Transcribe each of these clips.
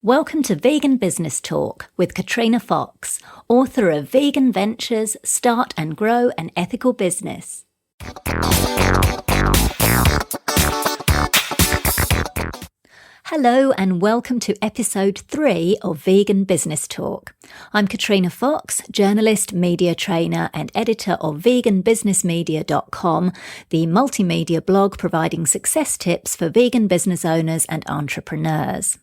Welcome to Vegan Business Talk with Katrina Fox, author of Vegan Ventures, Start and Grow an Ethical Business. Hello and welcome to episode 3 of Vegan Business Talk. I'm Katrina Fox, journalist, media trainer and editor of veganbusinessmedia.com, the multimedia blog providing success tips for vegan business owners and entrepreneurs.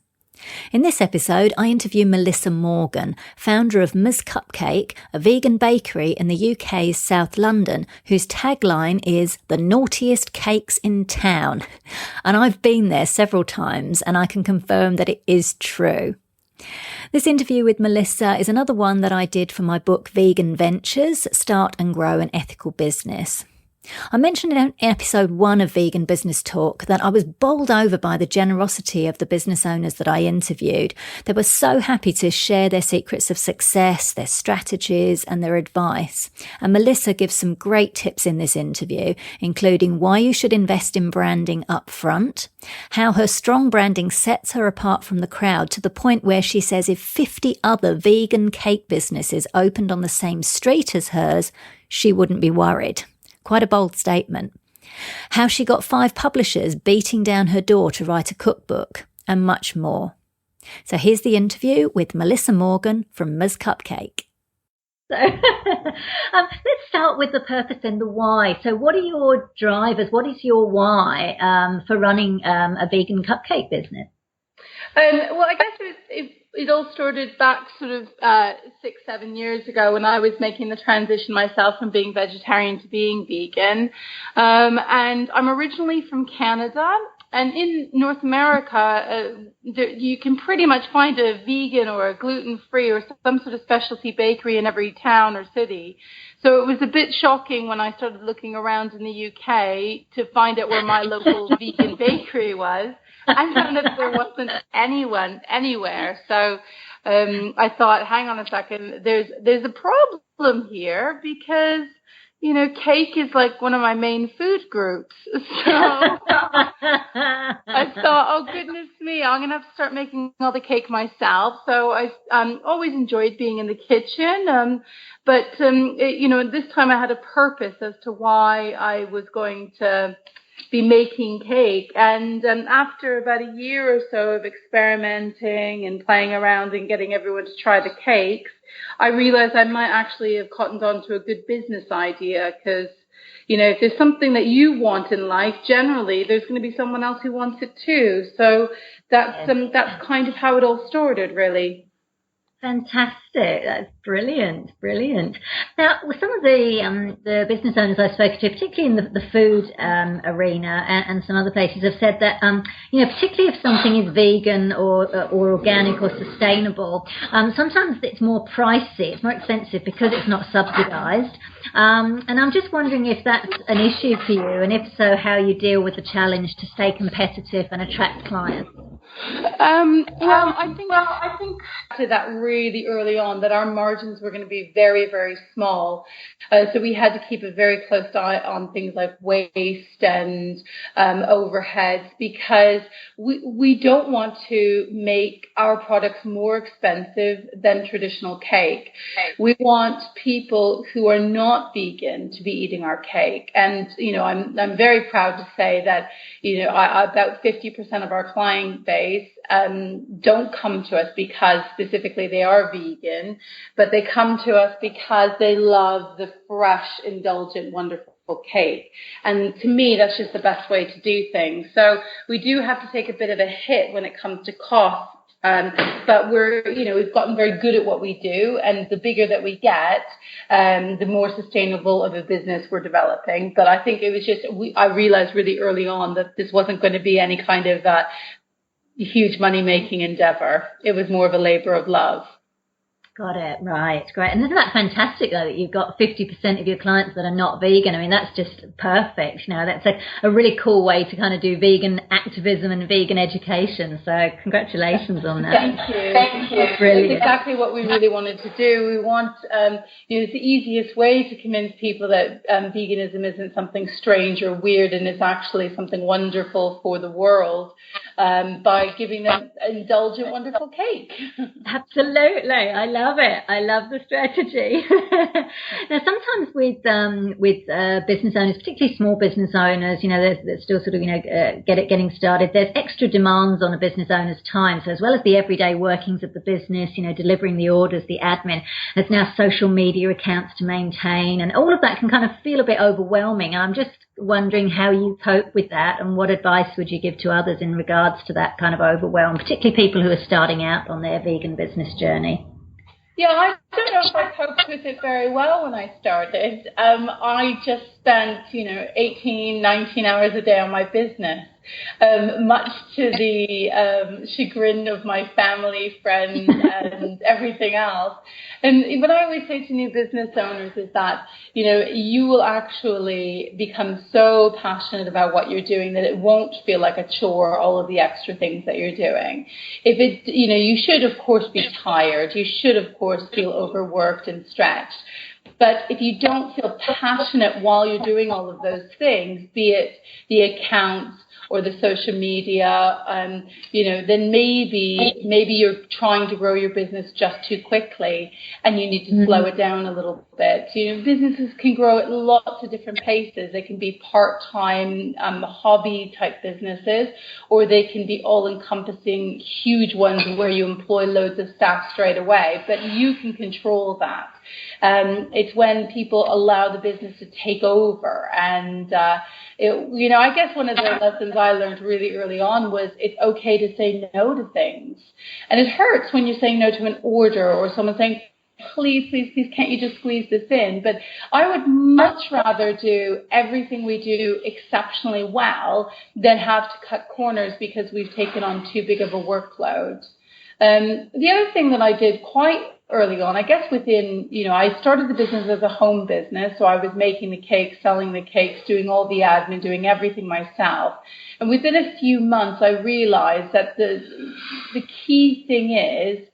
In this episode, I interview Mellissa Morgan, founder of Cupcake, a vegan bakery in the UK's South London, whose tagline is "the naughtiest cakes in town." And I've been there several times, and I can confirm that it is true. This interview with Mellissa is another one that I did for my book Vegan Ventures, Start and Grow an Ethical Business. I mentioned in episode 1 of Vegan Business Talk that I was bowled over by the generosity of the business owners that I interviewed. They were so happy to share their secrets of success, their strategies and their advice. And Mellissa gives some great tips in this interview, including why you should invest in branding up front, how her strong branding sets her apart from the crowd to the point where she says if 50 other vegan cake businesses opened on the same street as hers, she wouldn't be worried. Quite a bold statement. How she got 5 publishers beating down her door to write a cookbook, and much more. So here's the interview with Mellissa Morgan from Cupcake. So let's start with the purpose and the why. So what are your drivers? What is your why for running a vegan cupcake business? Well, I guess it all started back sort of 6-7 years ago when I was making the transition myself from being vegetarian to being vegan. And I'm originally from Canada. And in North America, you can pretty much find a vegan or a gluten-free or some sort of specialty bakery in every town or city. So it was a bit shocking when I started looking around in the UK to find out where my local vegan bakery was. I found that there wasn't anyone anywhere. So I thought, hang on a second, there's a problem here because, you know, cake is like one of my main food groups. So I thought, oh, goodness me, I'm going to have to start making all the cake myself. So I always enjoyed being in the kitchen. But this time I had a purpose as to why I was going to be making cake. And after about a year or so of experimenting and playing around and getting everyone to try the cakes, I realized I might actually have cottoned on to a good business idea because, you know, if there's something that you want in life, generally there's going to be someone else who wants it too. So that's kind of how it all started, really. Fantastic. That's brilliant. Now, some of the business owners I've spoken to, particularly in the food arena and some other places, have said that, particularly if something is vegan or organic or sustainable, sometimes it's more pricey, it's more expensive because it's not subsidized. And I'm just wondering if that's an issue for you, and if so, how you deal with the challenge to stay competitive and attract clients. I think to that really early on that our margins were going to be very, very small. So we had to keep a very close eye on things like waste and overheads because we don't want to make our products more expensive than traditional cake. We want people who are not vegan to be eating our cake. And, you know, I'm very proud to say that, you know, about 50% of our client base don't come to us because specifically they are vegan, but they come to us because they love the fresh, indulgent, wonderful cake. And to me, that's just the best way to do things. So we do have to take a bit of a hit when it comes to cost. But we've gotten very good at what we do, and the bigger that we get, the more sustainable of a business we're developing. But I think it was just, I realized really early on that this wasn't going to be any kind of huge money-making endeavor. It was more of a labor of love. Got it. Right. Great. And isn't that fantastic, though, that you've got 50% of your clients that are not vegan? I mean, that's just perfect. You know, that's a really cool way to kind of do vegan activism and vegan education. So congratulations on that. Thank you. Thank you. Brilliant. It's exactly what we really wanted to do. We want, it's the easiest way to convince people that veganism isn't something strange or weird and it's actually something wonderful for the world by giving them indulgent, wonderful cake. Absolutely. I love it. I love the strategy. Now, sometimes with business owners, particularly small business owners, you know, they're still sort of, you know, getting started. There's extra demands on a business owner's time. So as well as the everyday workings of the business, you know, delivering the orders, the admin, there's now social media accounts to maintain, and all of that can kind of feel a bit overwhelming. I'm just wondering how you cope with that, and what advice would you give to others in regards to that kind of overwhelm, particularly people who are starting out on their vegan business journey? Yeah, I don't know if I coped with it very well when I started. I just spent, 18, 19 hours a day on my business, much to the chagrin of my family, friends, and everything else. And what I always say to new business owners is that, you will actually become so passionate about what you're doing that it won't feel like a chore, all of the extra things that you're doing. If it, you should, of course, be tired. You should, of course, feel overworked and stretched. But if you don't feel passionate while you're doing all of those things, be it the accounts or the social media, then maybe you're trying to grow your business just too quickly and you need to slow it down a little bit. Businesses can grow at lots of different paces. They can be part-time, hobby type businesses, or they can be all-encompassing huge ones where you employ loads of staff straight away. But you can control that. It's when people allow the business to take over. And, I guess one of the lessons I learned really early on was it's okay to say no to things. And it hurts when you're saying no to an order or someone saying, please, can't you just squeeze this in? But I would much rather do everything we do exceptionally well than have to cut corners because we've taken on too big of a workload. The other thing that I did quite early on, I guess within, I started the business as a home business, so I was making the cakes, selling the cakes, doing all the admin, doing everything myself. And within a few months, I realized that the key thing is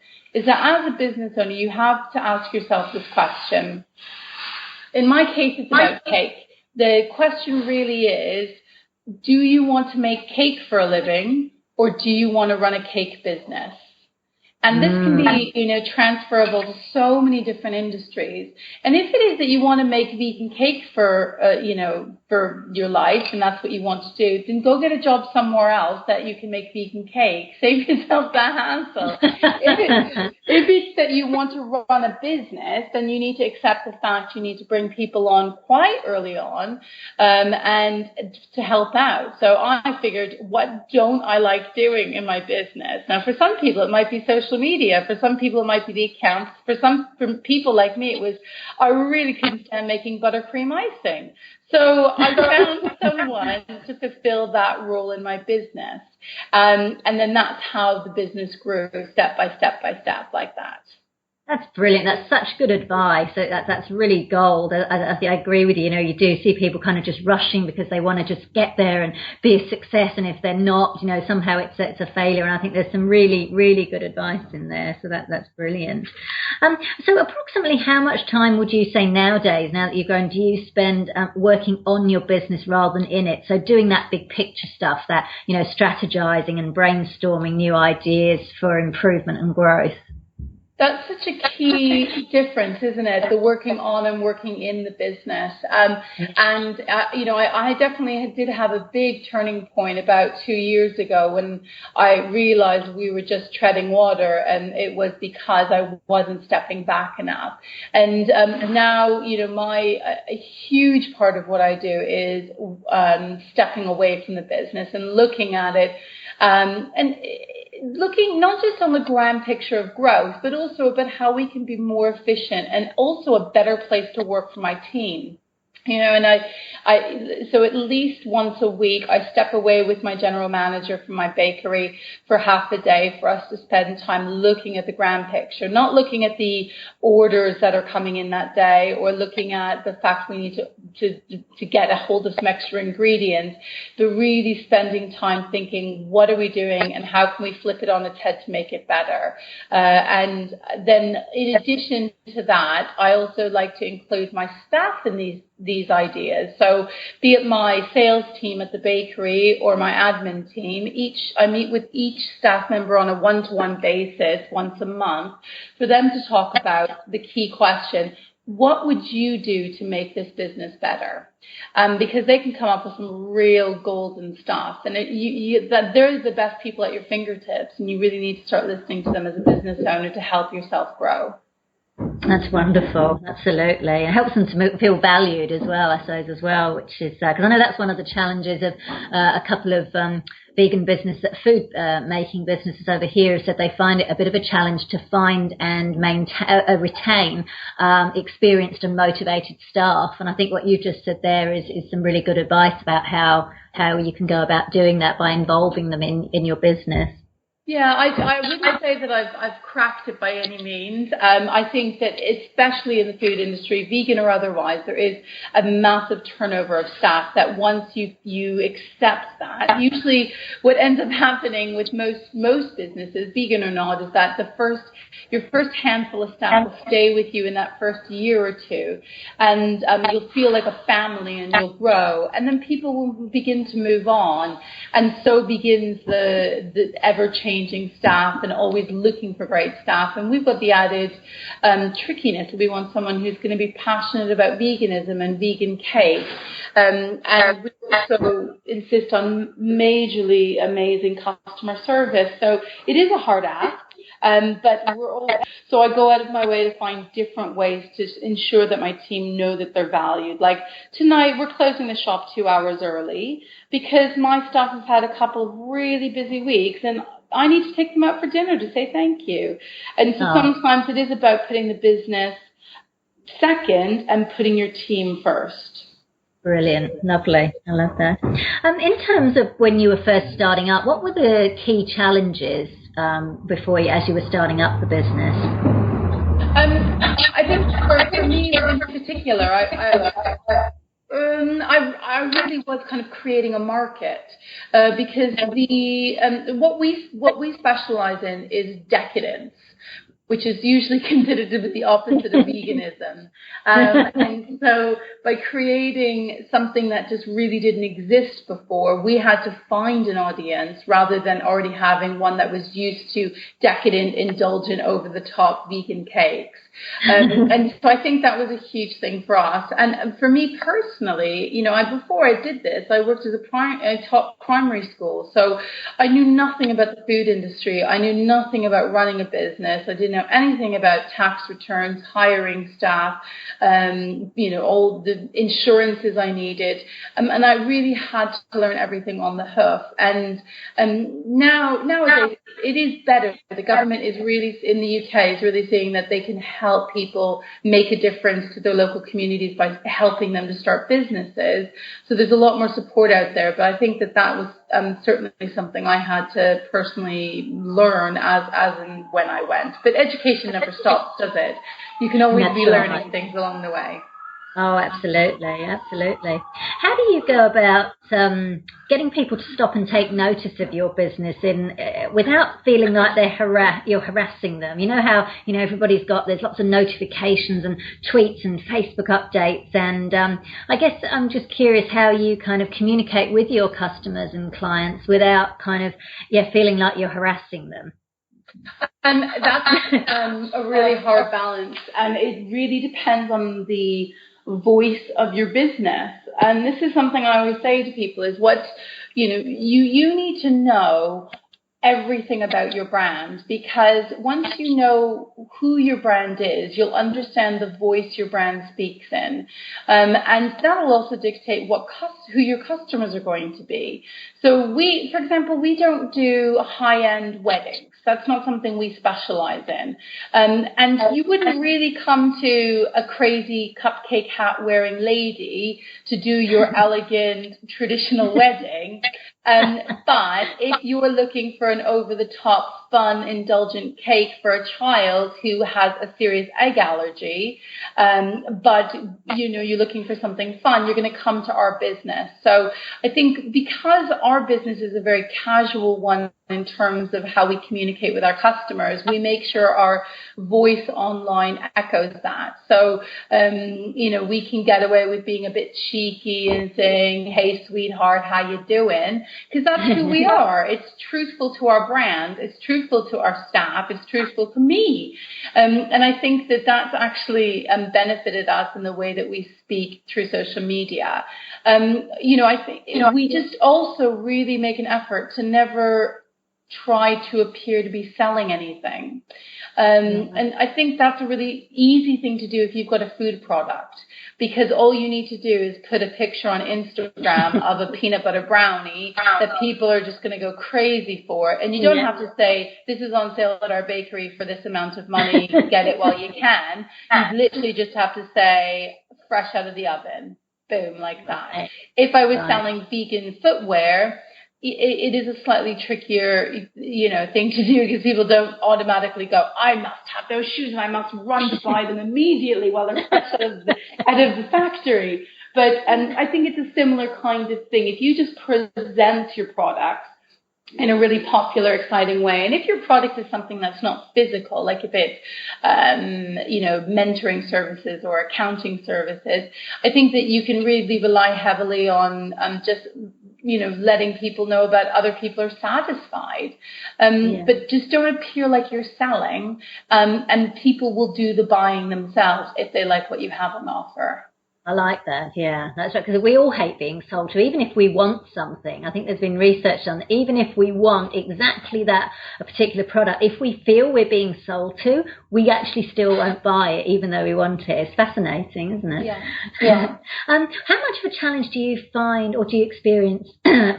that as a business owner, you have to ask yourself this question. In my case, it's about cake. The question really is, do you want to make cake for a living, or do you want to run a cake business? And this can be, transferable to so many different industries. And if it is that you want to make vegan cake for your life, and that's what you want to do, then go get a job somewhere else that you can make vegan cake. Save yourself that hassle. If it's that you want to run a business, then you need to accept the fact you need to bring people on quite early on, and to help out. So I figured, what don't I like doing in my business? Now, for some people, it might be social media. For some people, it might be the accounts. For people like me, it was, I really couldn't stand making buttercream icing. So I found someone to fulfill that role in my business. And then that's how the business grew step by step like that. That's brilliant. That's such good advice. That's really gold. I agree with you. You do see people kind of just rushing because they want to just get there and be a success. And if they're not, somehow it's a failure. And I think there's some really, really good advice in there. So that's brilliant. So approximately how much time would you say nowadays, now that you're going, do you spend working on your business rather than in it? So doing that big picture stuff, that, strategizing and brainstorming new ideas for improvement and growth. That's such a key difference, isn't it? The working on and working in the business. I definitely did have a big turning point about 2 years ago when I realized we were just treading water, and it was because I wasn't stepping back enough. And now, a huge part of what I do is stepping away from the business and looking at it, and looking not just on the grand picture of growth, but also about how we can be more efficient and also a better place to work for my team. So at least once a week, I step away with my general manager from my bakery for half a day for us to spend time looking at the grand picture, not looking at the orders that are coming in that day or looking at the fact we need to get a hold of some extra ingredients, but really spending time thinking, what are we doing and how can we flip it on its head to make it better? And then in addition to that, I also like to include my staff in these ideas. So be it my sales team at the bakery or my admin team, I meet with each staff member on a one-to-one basis once a month for them to talk about the key question: what would you do to make this business better? Because they can come up with some real golden stuff, and they're the best people at your fingertips, and you really need to start listening to them as a business owner to help yourself grow. That's wonderful. Absolutely. It helps them to feel valued as well, I suppose, as well, which is, because I know that's one of the challenges of a couple of vegan food making businesses over here, is that they find it a bit of a challenge to find and retain experienced and motivated staff. And I think what you just said there is some really good advice about how you can go about doing that by involving them in your business. Yeah, I wouldn't say that I've cracked it by any means. I think that especially in the food industry, vegan or otherwise, there is a massive turnover of staff that once you accept that, usually what ends up happening with most businesses, vegan or not, is that your first handful of staff will stay with you in that first year or two, and you'll feel like a family and you'll grow, and then people will begin to move on, and so begins the ever-changing staff and always looking for great staff. And we've got the added trickiness. We want someone who's going to be passionate about veganism and vegan cake. And we also insist on majorly amazing customer service. So it is a hard ask. But so I go out of my way to find different ways to ensure that my team know that they're valued. Like tonight, we're closing the shop 2 hours early because my staff has had a couple of really busy weeks, and I need to take them out for dinner to say thank you. And so sometimes it is about putting the business second and putting your team first. Brilliant. Lovely. I love that. In terms of when you were first starting up, what were the key challenges as you were starting up the business? I think for me in particular, I really was kind of creating a market because what we specialize in is decadence, which is usually considered to be the opposite of veganism. And so by creating something that just really didn't exist before, we had to find an audience rather than already having one that was used to decadent, indulgent, over-the-top vegan cakes. And so I think that was a huge thing for us. And for me personally, before I did this, I worked as a top primary school. So I knew nothing about the food industry. I knew nothing about running a business. I didn't know anything about tax returns, hiring staff, all the insurances I needed. And I really had to learn everything on the hoof. And nowadays, it is better. The government is really, in the UK, is really seeing that they can help people make a difference to their local communities by helping them to start businesses. So there's a lot more support out there. But I think that was certainly something I had to personally learn as and when I went. But education never stops, does it? You can always be learning things along the way. Oh, absolutely, absolutely. How do you go about getting people to stop and take notice of your business without feeling like you're harassing them? You know how there's lots of notifications and tweets and Facebook updates, and I guess I'm just curious how you kind of communicate with your customers and clients without kind of feeling like you're harassing them. That's a really hard balance, and it really depends on the voice of your business. And this is something I always say to people is you need to know everything about your brand, because once you know who your brand is, you'll understand the voice your brand speaks in, and that will also dictate who your customers are going to be. So for example, we don't do high-end weddings. That's not something we specialize in. And you wouldn't really come to a crazy cupcake hat wearing lady to do your elegant traditional wedding. But if you are looking for an over-the-top, fun, indulgent cake for a child who has a serious egg allergy, but you're looking for something fun, you're going to come to our business. So I think because our business is a very casual one in terms of how we communicate with our customers, we make sure our voice online echoes that. So, we can get away with being a bit cheeky and saying, "Hey, sweetheart, how you doing?" Because that's who we are. It's truthful to our brand. It's truthful to our staff. It's truthful to me. And I think that that's actually benefited us in the way that we speak through social media. I think we just also really make an effort to never try to appear to be selling anything. And I think that's a really easy thing to do if you've got a food product, because all you need to do is put a picture on Instagram of a peanut butter brownie that people are just going to go crazy for. And you don't have to say, "This is on sale at our bakery for this amount of money, get it while you can." You literally just have to say, "Fresh out of the oven." Boom, like that. If I was selling vegan footwear, it is a slightly trickier, thing to do, because people don't automatically go, "I must have those shoes and I must run to buy them immediately while they're fresh out of the factory." But I think it's a similar kind of thing. If you just present your products in a really popular, exciting way, and if your product is something that's not physical, like if it's, mentoring services or accounting services, I think that you can really rely heavily on just letting people know about other people are satisfied. But just don't appear like you're selling, and people will do the buying themselves if they like what you have on offer. I like that. Yeah, that's right. Because we all hate being sold to, even if we want something. I think there's been research on, even if we want exactly that, a particular product, if we feel we're being sold to, we actually still won't buy it, even though we want it. It's fascinating, isn't it? Yeah. How much of a challenge do you find, or do you experience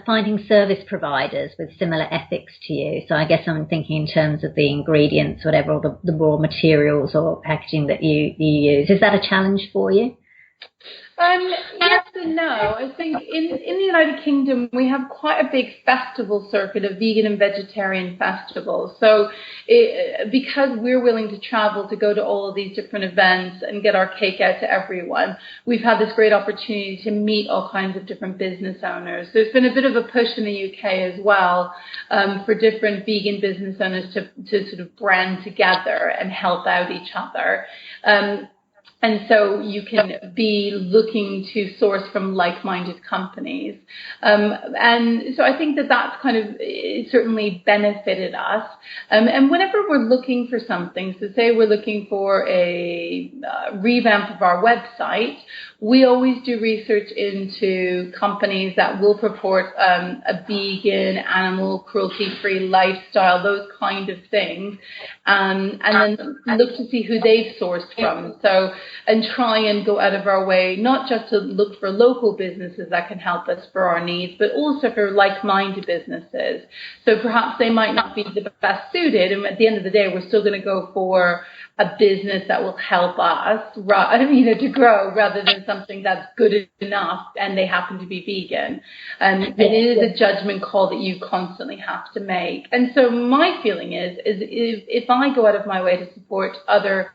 finding service providers with similar ethics to you? So I guess I'm thinking in terms of the ingredients, whatever, or the raw materials or packaging that you use. Is that a challenge for you? Yes and no. I think in the United Kingdom, we have quite a big festival circuit of vegan and vegetarian festivals. So because we're willing to travel to go to all of these different events and get our cake out to everyone, we've had this great opportunity to meet all kinds of different business owners. There's been a bit of a push in the UK as well for different vegan business owners to sort of brand together and help out each other. And so you can be looking to source from like-minded companies. And so I think that that's kind of certainly benefited us. And whenever we're looking for something, so say we're looking for a revamp of our website, we always do research into companies that will purport a vegan, animal cruelty-free lifestyle, those kind of things, and then look to see who they've sourced from. So, and try and go out of our way, not just to look for local businesses that can help us for our needs, but also for like-minded businesses. So perhaps they might not be the best suited, and at the end of the day, we're still going to go for a business that will help us, to grow, rather than something that's good enough and they happen to be vegan. And it is a judgment call that you constantly have to make. And so my feeling is if I go out of my way to support other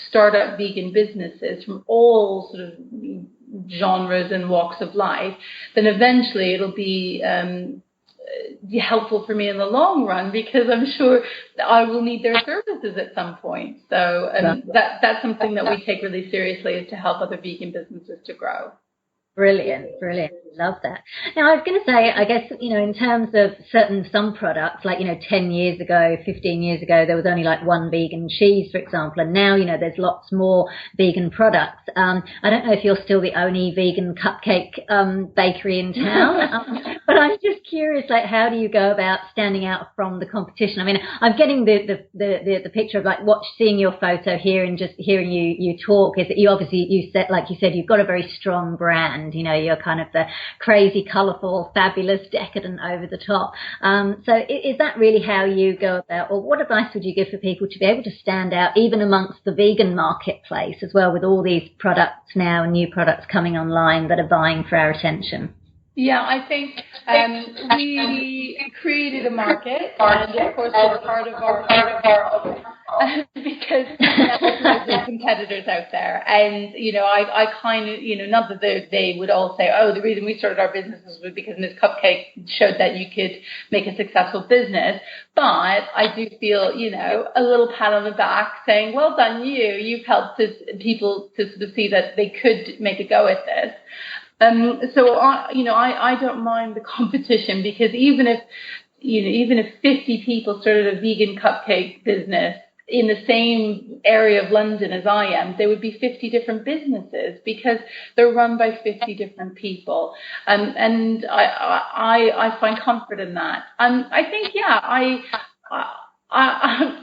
startup vegan businesses from all sort of genres and walks of life, then eventually it'll be helpful for me in the long run, because I'm sure that I will need their services at some point. So that's something that we take really seriously, is to help other vegan businesses to grow. Brilliant. Love that. Now, I was going to say, I guess, in terms of some products, like, 10 years ago, 15 years ago, there was only like one vegan cheese, for example. And now, there's lots more vegan products. I don't know if you're still the only vegan cupcake bakery in town, but I'm just curious, like, how do you go about standing out from the competition? I mean, I'm getting the picture of seeing your photo here and just hearing you talk, is that you said, like you said, you've got a very strong brand. brand. You know, you're kind of the crazy, colourful, fabulous, decadent, over the top. So is that really how you go about, or what advice would you give for people to be able to stand out even amongst the vegan marketplace as well, with all these products now and new products coming online that are vying for our attention? Yeah, I think we created a market, and of course it's part of our because there's competitors out there, and I kind of not that they would all say, oh, the reason we started our businesses was because Miss Cupcake showed that you could make a successful business, but I do feel a little pat on the back saying, well done you've helped people to sort of see that they could make a go at this. So I don't mind the competition, because even if 50 people started a vegan cupcake business in the same area of London as I am, there would be 50 different businesses, because they're run by 50 different people. And I find comfort in that. I think,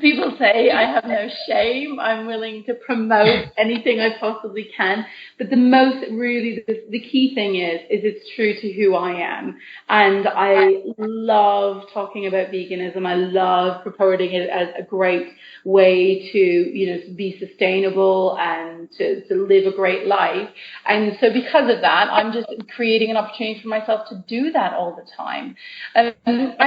people say I have no shame. I'm willing to promote anything I possibly can. But the key thing is it's true to who I am. And I love talking about veganism. I love purporting it as a great way to be sustainable and to live a great life. And so because of that, I'm just creating an opportunity for myself to do that all the time. I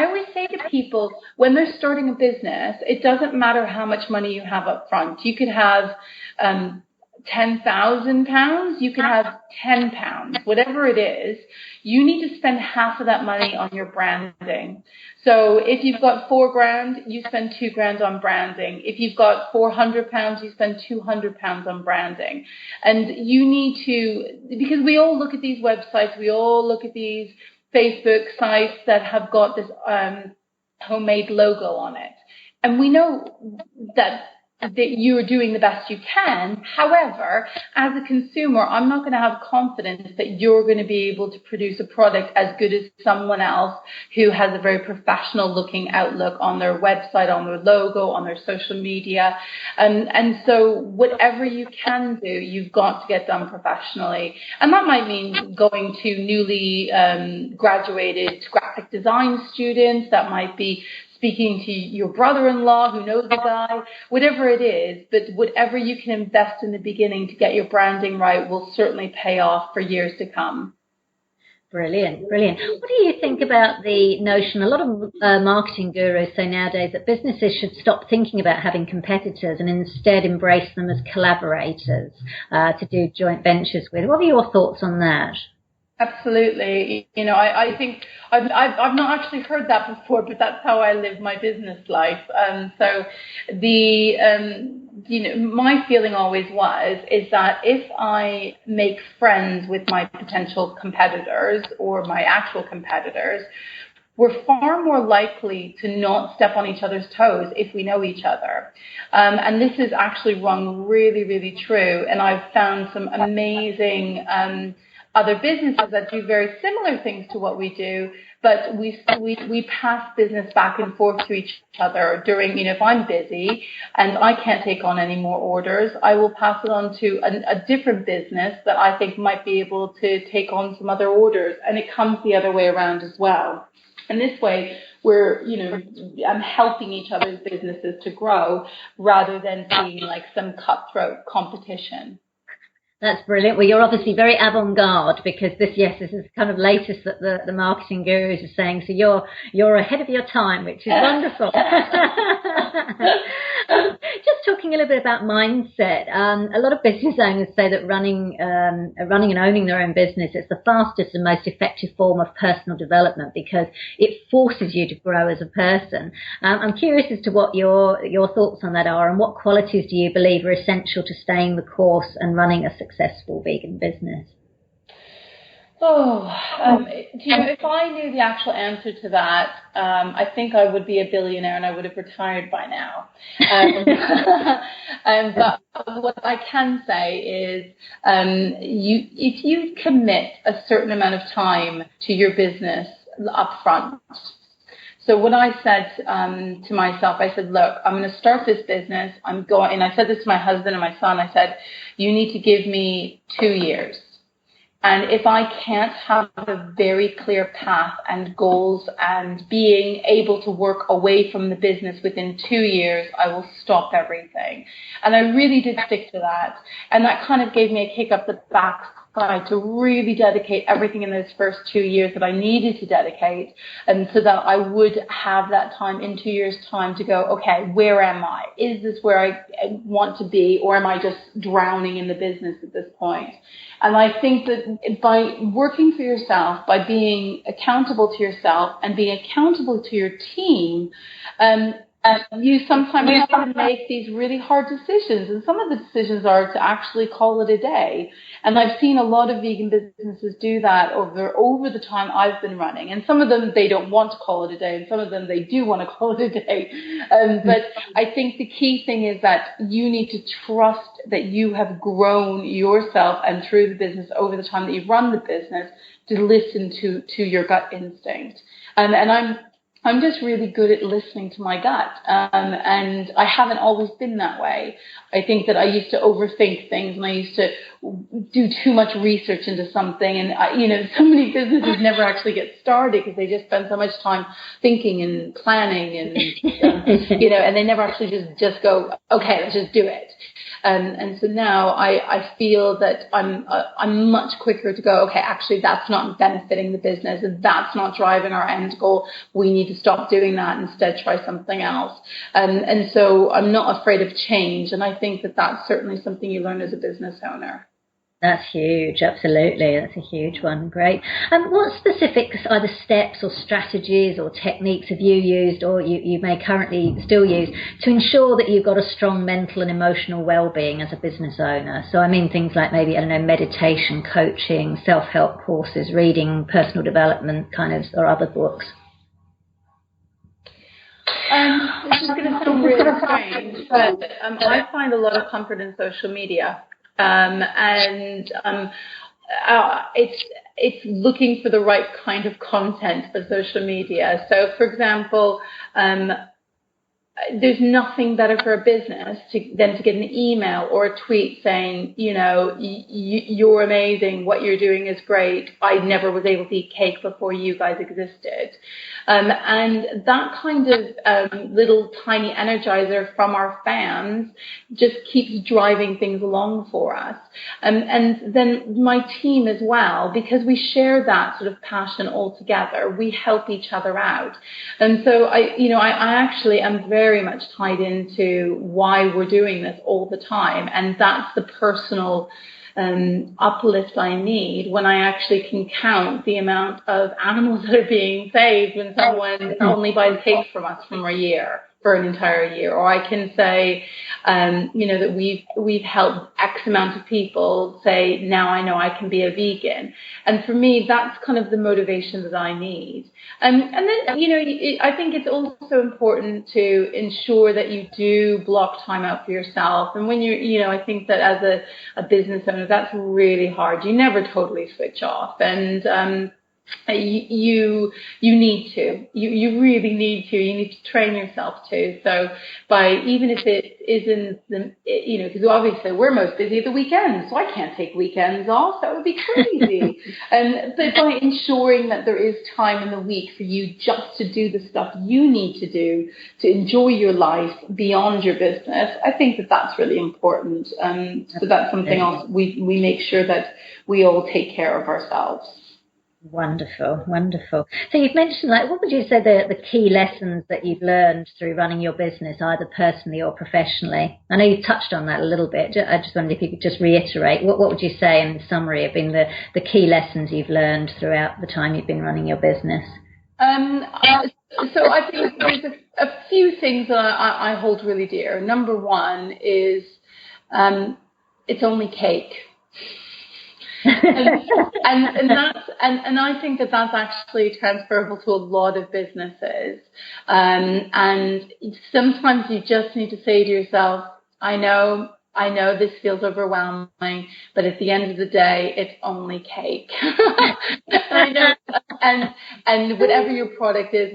always say to people, when they're starting a business, it doesn't matter how much money you have up front. You could have £10,000, you could have £10, whatever it is. You need to spend half of that money on your branding. So if you've got £4,000, you spend £2,000 on branding. If you've got £400, you spend £200 on branding. And you need to, because we all look at these websites, we all look at these Facebook sites that have got this homemade logo on it. And we know that you are doing the best you can. However, as a consumer, I'm not going to have confidence that you're going to be able to produce a product as good as someone else who has a very professional looking outlook on their website, on their logo, on their social media. And so whatever you can do, you've got to get done professionally. And that might mean going to newly graduated graphic design students. That might be speaking to your brother-in-law who knows the guy, whatever it is, but whatever you can invest in the beginning to get your branding right will certainly pay off for years to come. Brilliant, brilliant. What do you think about the notion, a lot of marketing gurus say nowadays that businesses should stop thinking about having competitors and instead embrace them as collaborators to do joint ventures with? What are your thoughts on that? Absolutely. I think I've not actually heard that before, but that's how I live my business life. So my feeling always is that if I make friends with my potential competitors or my actual competitors, we're far more likely to not step on each other's toes if we know each other. And this is actually rung really, really true. And I've found some amazing other businesses that do very similar things to what we do, but we pass business back and forth to each other during, if I'm busy and I can't take on any more orders, I will pass it on to a different business that I think might be able to take on some other orders. And it comes the other way around as well. And this way, we're, I'm helping each other's businesses to grow rather than seeing like some cutthroat competition. That's brilliant. Well, you're obviously very avant-garde, because this is kind of latest that the marketing gurus are saying. So you're ahead of your time, which is wonderful. Just talking a little bit about mindset. A lot of business owners say that running and owning their own business is the fastest and most effective form of personal development, because it forces you to grow as a person. I'm curious as to what your thoughts on that are, and what qualities do you believe are essential to staying the course and running a successful vegan business? If I knew the actual answer to that, I think I would be a billionaire and I would have retired by now. But what I can say is, if you commit a certain amount of time to your business up front. So when I said to myself, I said, look, I'm going to start this business. And I said this to my husband and my son. I said, you need to give me 2 years. And if I can't have a very clear path and goals and being able to work away from the business within 2 years, I will stop everything. And I really did stick to that. And that kind of gave me a kick up the backside to really dedicate everything in those first 2 years that I needed to dedicate, and so that I would have that time in 2 years' time to go, okay, where am I? Is this where I want to be, or am I just drowning in the business at this point? And I think that by working for yourself, by being accountable to yourself and being accountable to your team, you sometimes have to make these really hard decisions. And some of the decisions are to actually call it a day. And I've seen a lot of vegan businesses do that over the time I've been running. And some of them, they don't want to call it a day. And some of them, they do want to call it a day. But I think the key thing is that you need to trust that you have grown yourself and through the business over the time that you've run the business to listen to your gut instinct. And I'm just really good at listening to my gut. And I haven't always been that way. I think that I used to overthink things, and I used to do too much research into something. And, so many businesses never actually get started because they just spend so much time thinking and planning and, and they never actually just go, okay, let's just do it. And so now I feel that I'm much quicker to go, okay, actually that's not benefiting the business, and that's not driving our end goal. We need to stop doing that, instead try something else. And so I'm not afraid of change, and I think that that's certainly something you learn as a business owner. That's huge, absolutely. That's a huge one. Great. What specific either steps or strategies or techniques have you used, or you may currently still use, to ensure that you've got a strong mental and emotional well-being as a business owner? So I mean things like maybe, meditation, coaching, self-help courses, reading personal development or other books. This is going to sound really strange, but I find a lot of comfort in social media. It's looking for the right kind of content for social media. So, for example, there's nothing better for a business than to get an email or a tweet saying, you're amazing, what you're doing is great, I never was able to eat cake before you guys existed. And that kind of little tiny energizer from our fans just keeps driving things along for us. And then my team as well, because we share that sort of passion all together, we help each other out. And so I actually am very much tied into why we're doing this all the time. And that's the personal uplift I need when I actually can count the amount of animals that are being saved when someone only buys cake from us for an entire year. Or I can say, that we've helped X amount of people say, now I know I can be a vegan. And for me, that's kind of the motivation that I need. And then, I think it's also important to ensure that you do block time out for yourself. And when I think that as a business owner, that's really hard. You never totally switch off. And, you need to. You really need to. You need to train yourself to. So even if it isn't, because obviously we're most busy at the weekends, so I can't take weekends off. That would be crazy. But by ensuring that there is time in the week for you just to do the stuff you need to do to enjoy your life beyond your business, I think that that's really important. So that's something else we make sure that we all take care of ourselves. Wonderful, wonderful. So you've mentioned, what would you say the key lessons that you've learned through running your business, either personally or professionally? I know you touched on that a little bit. I just wondered if you could just reiterate, what would you say in summary have been the key lessons you've learned throughout the time you've been running your business? So I think there's a few things that I hold really dear. Number one is it's only cake. and I think that that's actually transferable to a lot of businesses. And sometimes you just need to say to yourself, I know I know this feels overwhelming, but at the end of the day, it's only cake. I know, and whatever your product is,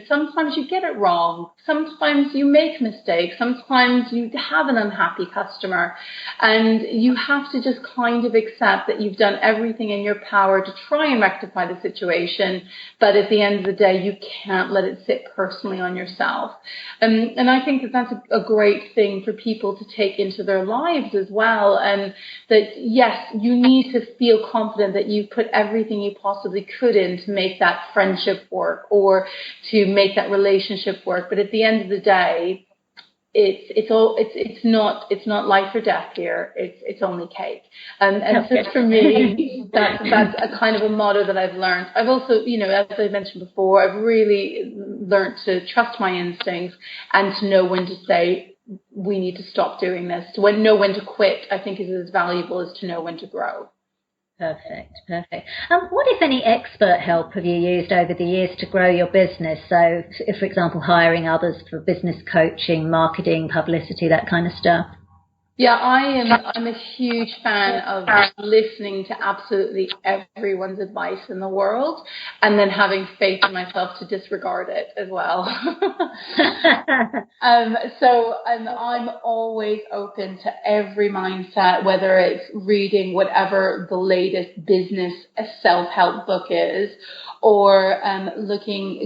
sometimes you get it wrong. Sometimes you make mistakes. Sometimes you have an unhappy customer, and you have to just kind of accept that you've done everything in your power to try and rectify the situation. But at the end of the day, you can't let it sit personally on yourself. And I think that that's a great thing for people to take into their lives as well. And that, yes, you need to feel confident that you put everything you possibly could in to make that friendship work or to make that relationship work. But at the end of the day, it's not life or death here. It's only cake. And so for me, that's a kind of a motto that I've learned. I've also, as I mentioned before, I've really learned to trust my instincts and to know when to say, we need to stop doing this. To know when to quit, I think, is as valuable as to know when to grow. Perfect. What, if any, expert help have you used over the years to grow your business? So, if, for example, hiring others for business coaching, marketing, publicity, that kind of stuff. Yeah, I'm a huge fan of listening to absolutely everyone's advice in the world and then having faith in myself to disregard it as well. So I'm always open to every mindset, whether it's reading whatever the latest business self-help book is, or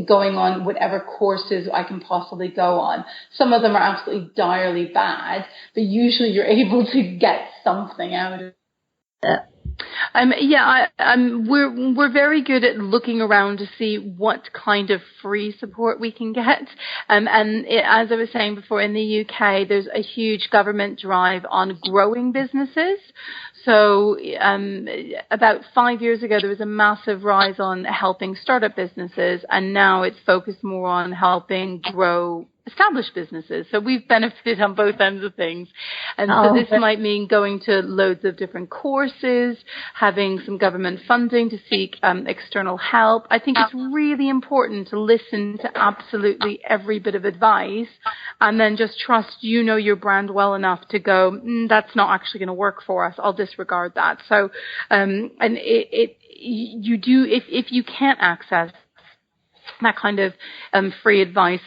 going on whatever courses I can possibly go on. Some of them are absolutely direly bad, but usually you're able to get something out of it. We're very good at looking around to see what kind of free support we can get. As I was saying before, in the UK, there's a huge government drive on growing businesses. So about 5 years ago, there was a massive rise on helping startup businesses, and now it's focused more on helping grow established businesses. So we've benefited on both ends of things. And so this might mean going to loads of different courses, having some government funding to seek external help. I think it's really important to listen to absolutely every bit of advice and then just trust your brand well enough to go, that's not actually going to work for us. I'll disregard that. So, if you can't access that kind of free advice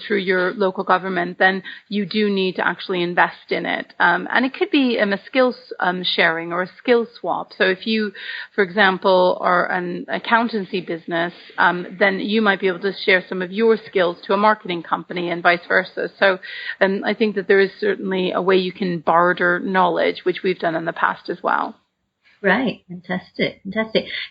through your local government, then you do need to actually invest in it. And it could be a skills sharing or a skills swap. So if you, for example, are an accountancy business, then you might be able to share some of your skills to a marketing company and vice versa. So I think that there is certainly a way you can barter knowledge, which we've done in the past as well. Great, fantastic.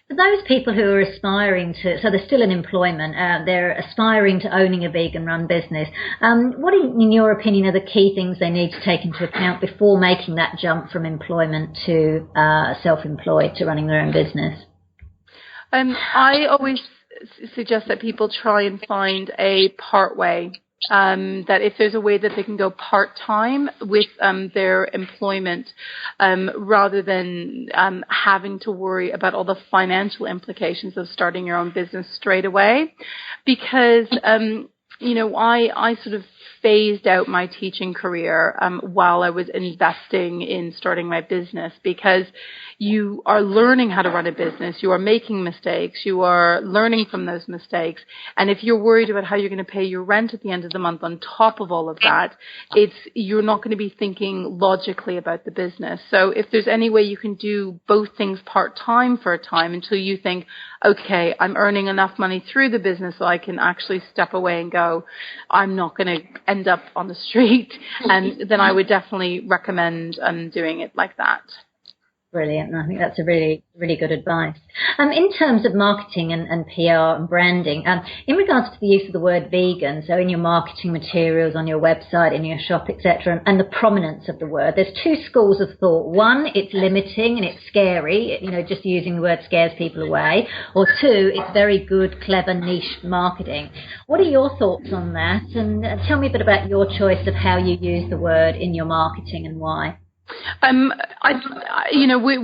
For those people who are aspiring to, so they're still in employment, they're aspiring to owning a vegan-run business, what, in your opinion, are the key things they need to take into account before making that jump from employment to self-employed, to running their own business? I always suggest that people try and find a part way. That if there's a way that they can go part-time with their employment rather than having to worry about all the financial implications of starting your own business straight away. Because, I sort of phased out my teaching career while I was investing in starting my business, because you are learning how to run a business, you are making mistakes, you are learning from those mistakes, and if you're worried about how you're going to pay your rent at the end of the month on top of all of that, you're not going to be thinking logically about the business. So if there's any way you can do both things part-time for a time until you think, okay, I'm earning enough money through the business so I can actually step away and go, I'm not going to end up on the street, and then I would definitely recommend doing it like that. Brilliant. I think that's a really, really good advice. In terms of marketing and PR and branding, in regards to the use of the word vegan, so in your marketing materials, on your website, in your shop, etc., and the prominence of the word, there's two schools of thought. One, it's limiting and it's scary, just using the word scares people away. Or two, it's very good, clever, niche marketing. What are your thoughts on that? And tell me a bit about your choice of how you use the word in your marketing and why.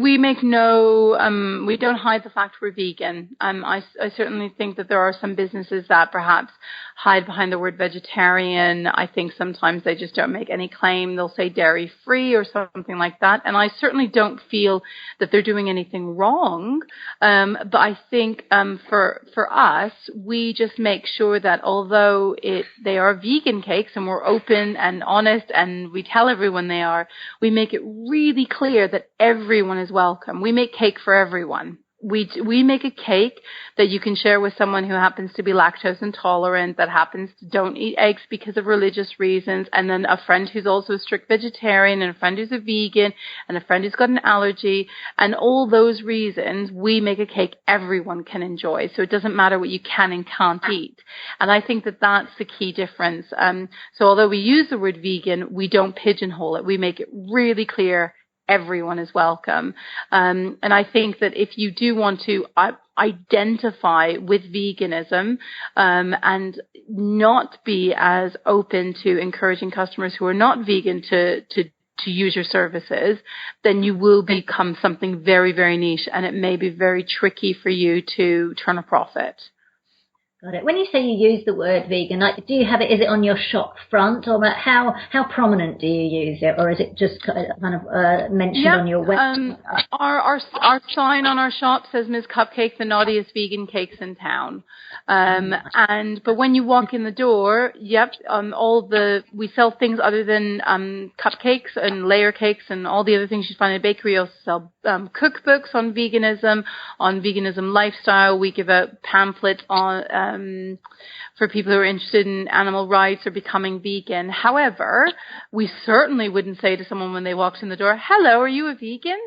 We make no, we don't hide the fact we're vegan. I certainly think that there are some businesses that perhaps hide behind the word vegetarian. I think sometimes they just don't make any claim. They'll say dairy free or something like that. And I certainly don't feel that they're doing anything wrong. But I think for us, we just make sure that although they are vegan cakes and we're open and honest and we tell everyone they are, we make it really clear that everyone is welcome. We make cake for everyone. We make a cake that you can share with someone who happens to be lactose intolerant, that happens to don't eat eggs because of religious reasons, and then a friend who's also a strict vegetarian, and a friend who's a vegan, and a friend who's got an allergy, and all those reasons, we make a cake everyone can enjoy. So it doesn't matter what you can and can't eat. And I think that that's the key difference. So although we use the word vegan, we don't pigeonhole it. We make it really clear everyone is welcome. And I think that if you do want to identify with veganism and not be as open to encouraging customers who are not vegan to use your services, then you will become something very, very niche, and it may be very tricky for you to turn a profit. Got it. When you say you use the word vegan, like, do you have it? Is it on your shop front, or how prominent do you use it, or is it just kind of mentioned on your website? Our sign on our shop says Ms. Cupcake, the naughtiest vegan cakes in town. But when you walk in the door, we sell things other than cupcakes and layer cakes and all the other things you find in a bakery. We also sell cookbooks on veganism lifestyle. We give out pamphlets on for people who are interested in animal rights or becoming vegan. However, we certainly wouldn't say to someone when they walked in the door, "Hello, are you a vegan?"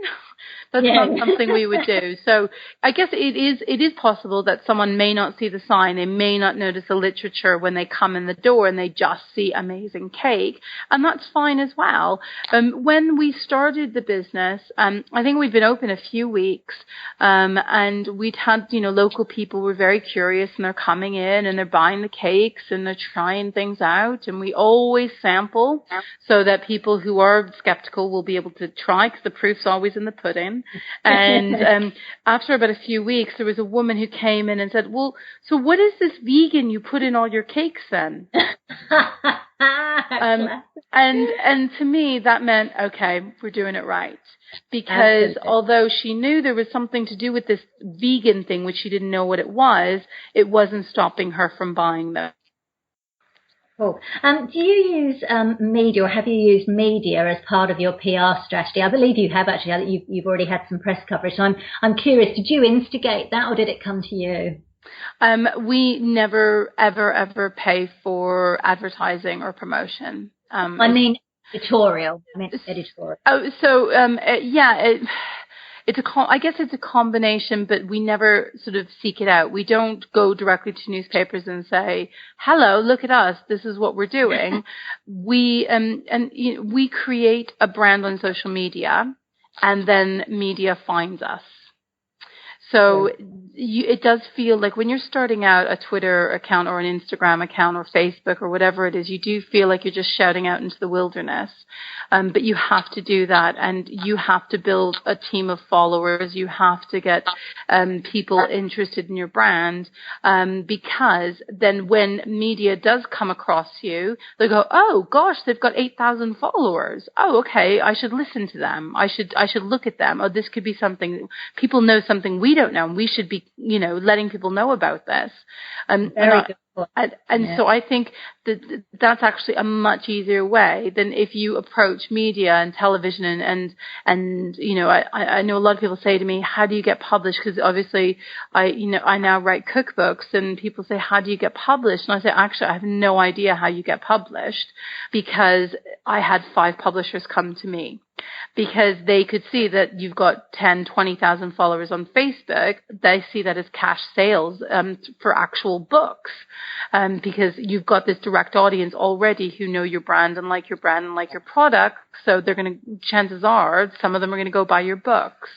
That's not something we would do. So I guess it is possible that someone may not see the sign. They may not notice the literature when they come in the door and they just see amazing cake. And that's fine as well. When we started the business, I think we'd been open a few weeks, and we'd had, local people were very curious, and they're coming in and they're buying the cakes and they're trying things out. And we always sample so that people who are skeptical will be able to try, because the proof's always in the pudding. And after about a few weeks, there was a woman who came in and said, "Well, so what is this vegan you put in all your cakes then?" And to me, that meant, okay, we're doing it right. Because although she knew there was something to do with this vegan thing, which she didn't know what it wasn't stopping her from buying them. Cool. Do you use media, or have you used media as part of your PR strategy? I believe you have, actually. You've already had some press coverage. So I'm curious, did you instigate that, or did it come to you? We never, ever pay for advertising or promotion. Editorial. Oh, so I guess it's a combination, but we never sort of seek it out. We don't go directly to newspapers and say, "Hello, look at us. This is what we're doing." We create a brand on social media, and then media finds us. So it does feel like when you're starting out a Twitter account or an Instagram account or Facebook or whatever it is, you do feel like you're just shouting out into the wilderness. But you have to do that, and you have to build a team of followers. You have to get people interested in your brand, because then when media does come across you, they go, "Oh gosh, they've got 8,000 followers. Oh, okay, I should listen to them. I should look at them. Oh, this could be something. People know something we don't know, and we should be, letting people know about this." So I think that's actually a much easier way than if you approach media and television and I know a lot of people say to me, "How do you get published?" Because obviously I now write cookbooks, and people say, "How do you get published?" And I say, actually, I have no idea how you get published, because I had 5 publishers come to me. Because they could see that you've got 10, 20,000 followers on Facebook. They see that as cash sales for actual books, because you've got this direct audience already who know your brand and like your product. So chances are some of them are going to go buy your books.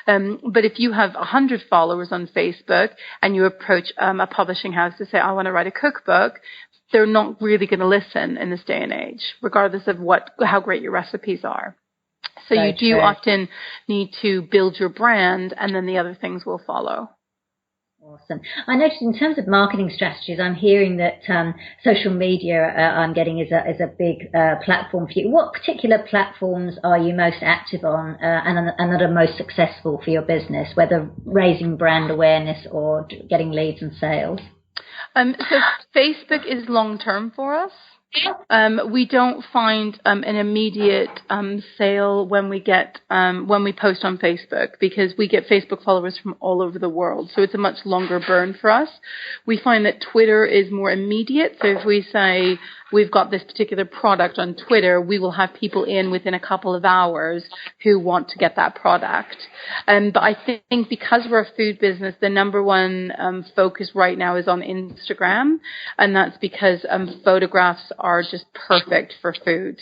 But if you have 100 followers on Facebook and you approach a publishing house to say, "I want to write a cookbook," they're not really going to listen in this day and age, regardless of how great your recipes are. So you do often need to build your brand, and then the other things will follow. Awesome. I noticed in terms of marketing strategies, I'm hearing that social media I'm getting is a big platform for you. What particular platforms are you most active on and that are most successful for your business, whether raising brand awareness or getting leads and sales? So Facebook is long term for us. We don't find an immediate sale when we post on Facebook, because we get Facebook followers from all over the world. So it's a much longer burn for us. We find that Twitter is more immediate. So if we say we've got this particular product on Twitter, we will have people in within a couple of hours who want to get that product. But I think because we're a food business, the number one focus right now is on Instagram, and that's because photographs are just perfect for food,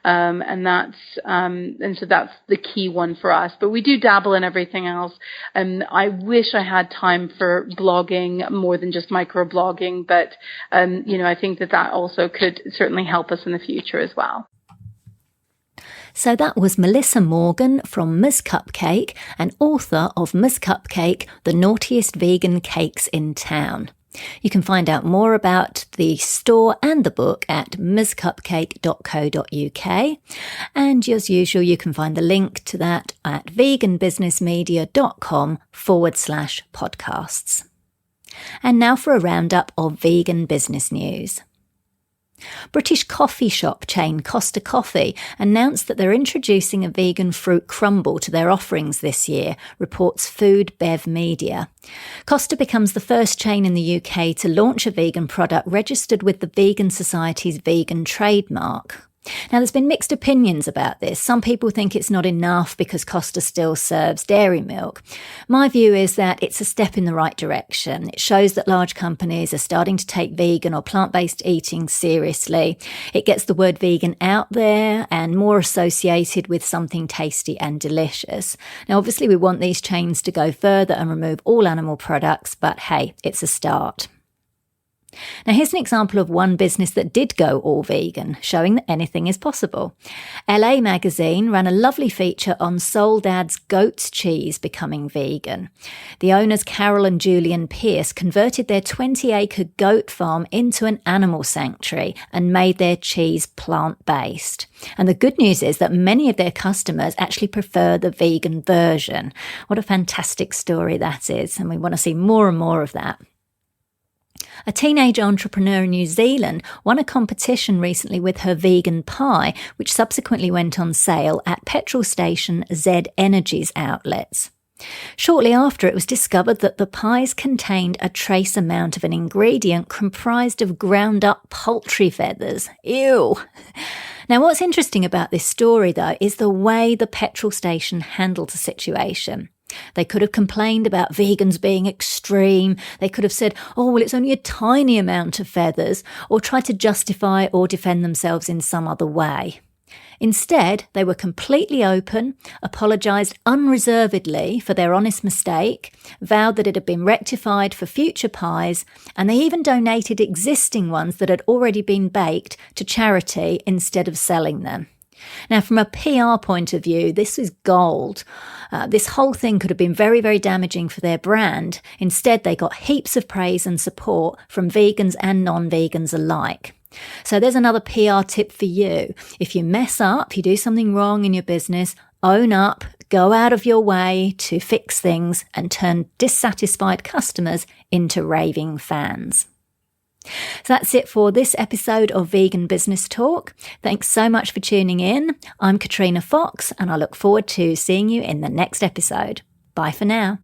and so that's the key one for us. But we do dabble in everything else, and I wish I had time for blogging more than just microblogging, but I think that also could certainly help us in the future as well. So that was Mellissa Morgan from Ms. Cupcake and author of Ms. Cupcake, The Naughtiest Vegan Cakes in Town. You can find out more about the store and the book at mscupcake.co.uk. And as usual, you can find the link to that at veganbusinessmedia.com/podcasts. And now for a roundup of vegan business news. British coffee shop chain Costa Coffee announced that they're introducing a vegan fruit crumble to their offerings this year, reports Food Bev Media. Costa becomes the first chain in the UK to launch a vegan product registered with the Vegan Society's vegan trademark. Now, there's been mixed opinions about this. Some people think it's not enough because Costa still serves dairy milk. My view is that it's a step in the right direction. It shows that large companies are starting to take vegan or plant-based eating seriously. It gets the word vegan out there and more associated with something tasty and delicious. Now, obviously, we want these chains to go further and remove all animal products, but hey, it's a start. Now, here's an example of one business that did go all vegan, showing that anything is possible. LA Magazine ran a lovely feature on Soledad's goat's cheese becoming vegan. The owners, Carol and Julian Pierce, converted their 20-acre goat farm into an animal sanctuary and made their cheese plant-based. And the good news is that many of their customers actually prefer the vegan version. What a fantastic story that is, and we want to see more and more of that. A teenage entrepreneur in New Zealand won a competition recently with her vegan pie, which subsequently went on sale at petrol station Z Energy's outlets. Shortly after, it was discovered that the pies contained a trace amount of an ingredient comprised of ground-up poultry feathers. Ew! Now, what's interesting about this story, though, is the way the petrol station handled the situation. They could have complained about vegans being extreme. They could have said, oh, well, it's only a tiny amount of feathers, or tried to justify or defend themselves in some other way. Instead, they were completely open, apologised unreservedly for their honest mistake, vowed that it had been rectified for future pies, and they even donated existing ones that had already been baked to charity instead of selling them. Now, from a PR point of view, this is gold. This whole thing could have been very, very damaging for their brand. Instead, they got heaps of praise and support from vegans and non-vegans alike. So there's another PR tip for you. If you mess up, you do something wrong in your business, own up, go out of your way to fix things and turn dissatisfied customers into raving fans. So that's it for this episode of Vegan Business Talk. Thanks so much for tuning in. I'm Katrina Fox, and I look forward to seeing you in the next episode. Bye for now.